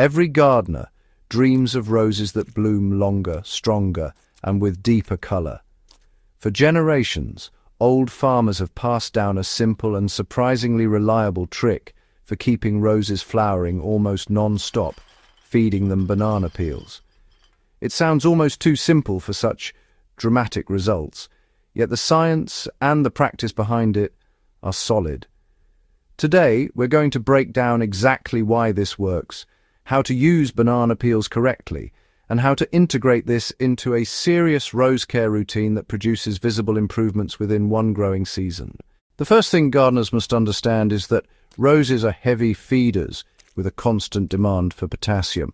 Every gardener dreams of roses that bloom longer, stronger, and with deeper color. For generations, old farmers have passed down a simple and surprisingly reliable trick for keeping roses flowering almost non-stop, feeding them banana peels. It sounds almost too simple for such dramatic results, yet the science and the practice behind it are solid. Today, we're going to break down exactly why this works, how to use banana peels correctly, and how to integrate this into a serious rose care routine that produces visible improvements within one growing season. The first thing gardeners must understand is that roses are heavy feeders with a constant demand for potassium.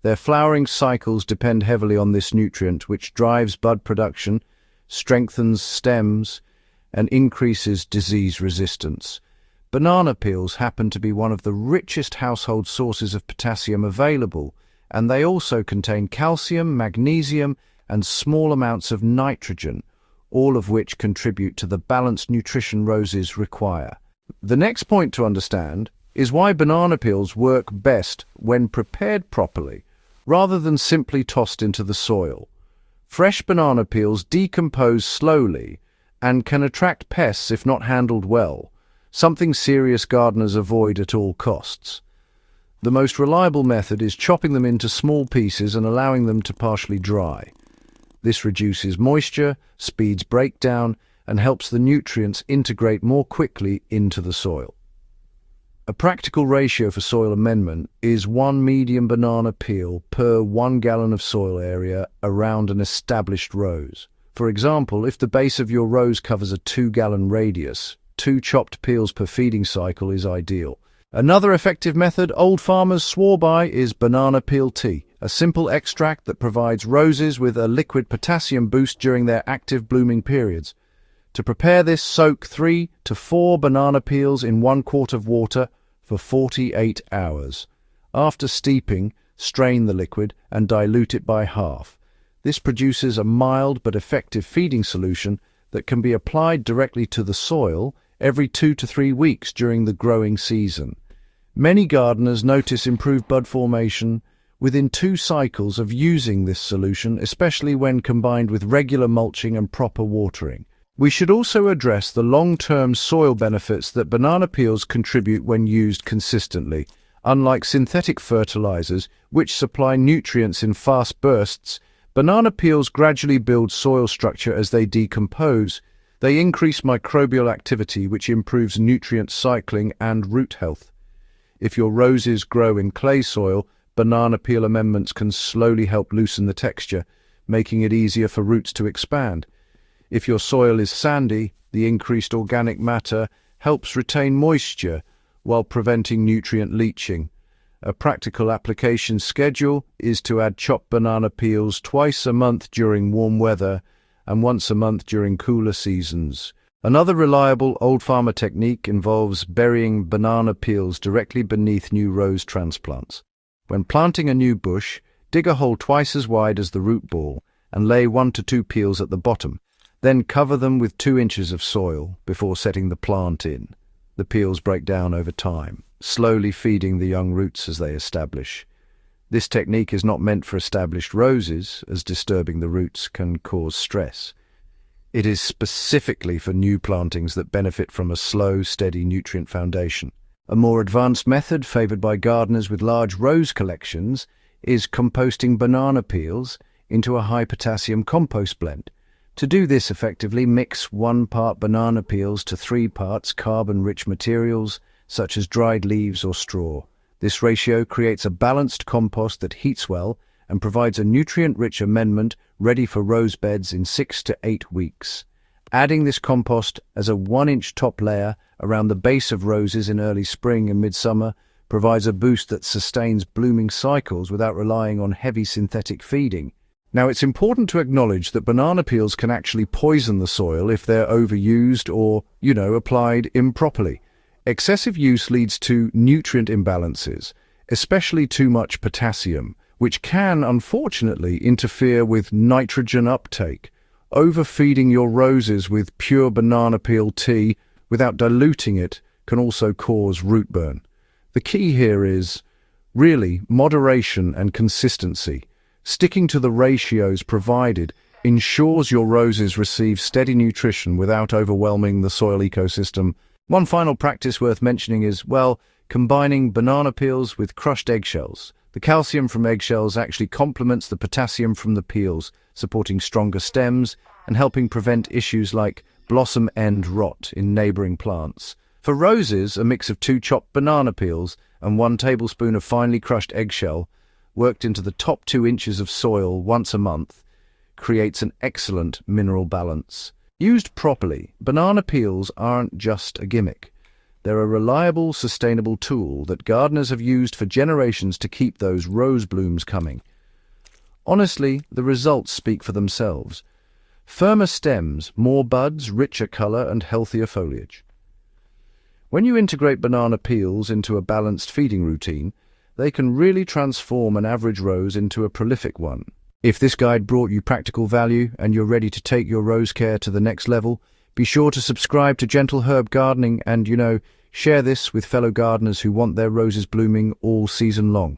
Their flowering cycles depend heavily on this nutrient, which drives bud production, strengthens stems, and increases disease resistance. Banana peels happen to be one of the richest household sources of potassium available, and they also contain calcium, magnesium, and small amounts of nitrogen, all of which contribute to the balanced nutrition roses require. The next point to understand is why banana peels work best when prepared properly, rather than simply tossed into the soil. Fresh banana peels decompose slowly and can attract pests if not handled well, something serious gardeners avoid at all costs. The most reliable method is chopping them into small pieces and allowing them to partially dry. This reduces moisture, speeds breakdown, and helps the nutrients integrate more quickly into the soil. A practical ratio for soil amendment is 1 medium banana peel per 1 gallon of soil area around an established rose. For example, if the base of your rose covers a 2-gallon radius, 2 chopped peels per feeding cycle is ideal. Another effective method old farmers swore by is banana peel tea, a simple extract that provides roses with a liquid potassium boost during their active blooming periods. To prepare this, soak 3 to 4 banana peels in 1 quart of water for 48 hours. After steeping, strain the liquid and dilute it by half. This produces a mild but effective feeding solution that can be applied directly to the soil every 2 to 3 weeks during the growing season. Many gardeners notice improved bud formation within 2 cycles of using this solution, especially when combined with regular mulching and proper watering. We should also address the long-term soil benefits that banana peels contribute when used consistently. Unlike synthetic fertilizers, which supply nutrients in fast bursts, banana peels gradually build soil structure as they decompose. They increase microbial activity, which improves nutrient cycling and root health. If your roses grow in clay soil, banana peel amendments can slowly help loosen the texture, making it easier for roots to expand. If your soil is sandy, the increased organic matter helps retain moisture while preventing nutrient leaching. A practical application schedule is to add chopped banana peels twice a month during warm weather and once a month during cooler seasons. Another reliable old farmer technique involves burying banana peels directly beneath new rose transplants. When planting a new bush, dig a hole twice as wide as the root ball and lay 1 to 2 peels at the bottom. Then cover them with 2 inches of soil before setting the plant in. The peels break down over time, slowly feeding the young roots as they establish. This technique is not meant for established roses, as disturbing the roots can cause stress. It is specifically for new plantings that benefit from a slow, steady nutrient foundation. A more advanced method favored by gardeners with large rose collections is composting banana peels into a high-potassium compost blend. To do this effectively, mix 1 part banana peels to 3 parts carbon-rich materials, such as dried leaves or straw. This ratio creates a balanced compost that heats well and provides a nutrient-rich amendment ready for rose beds in 6 to 8 weeks. Adding this compost as a 1-inch top layer around the base of roses in early spring and midsummer provides a boost that sustains blooming cycles without relying on heavy synthetic feeding. Now, it's important to acknowledge that banana peels can actually poison the soil if they're overused or, applied improperly. Excessive use leads to nutrient imbalances, especially too much potassium, which can, unfortunately, interfere with nitrogen uptake. Overfeeding your roses with pure banana peel tea without diluting it can also cause root burn. The key here is Really, moderation and consistency, sticking to the ratios provided, ensures your roses receive steady nutrition without overwhelming the soil ecosystem. One final practice worth mentioning is, well, combining banana peels with crushed eggshells. The calcium from eggshells actually complements the potassium from the peels, supporting stronger stems and helping prevent issues like blossom end rot in neighboring plants. For roses, a mix of 2 chopped banana peels and 1 tablespoon of finely crushed eggshell, worked into the top 2 inches of soil once a month, creates an excellent mineral balance. Used properly, banana peels aren't just a gimmick. They're a reliable, sustainable tool that gardeners have used for generations to keep those rose blooms coming. Honestly, the results speak for themselves. Firmer stems, more buds, richer color, and healthier foliage. When you integrate banana peels into a balanced feeding routine, they can really transform an average rose into a prolific one. If this guide brought you practical value and you're ready to take your rose care to the next level, be sure to subscribe to Gentle Herb Gardening and, share this with fellow gardeners who want their roses blooming all season long.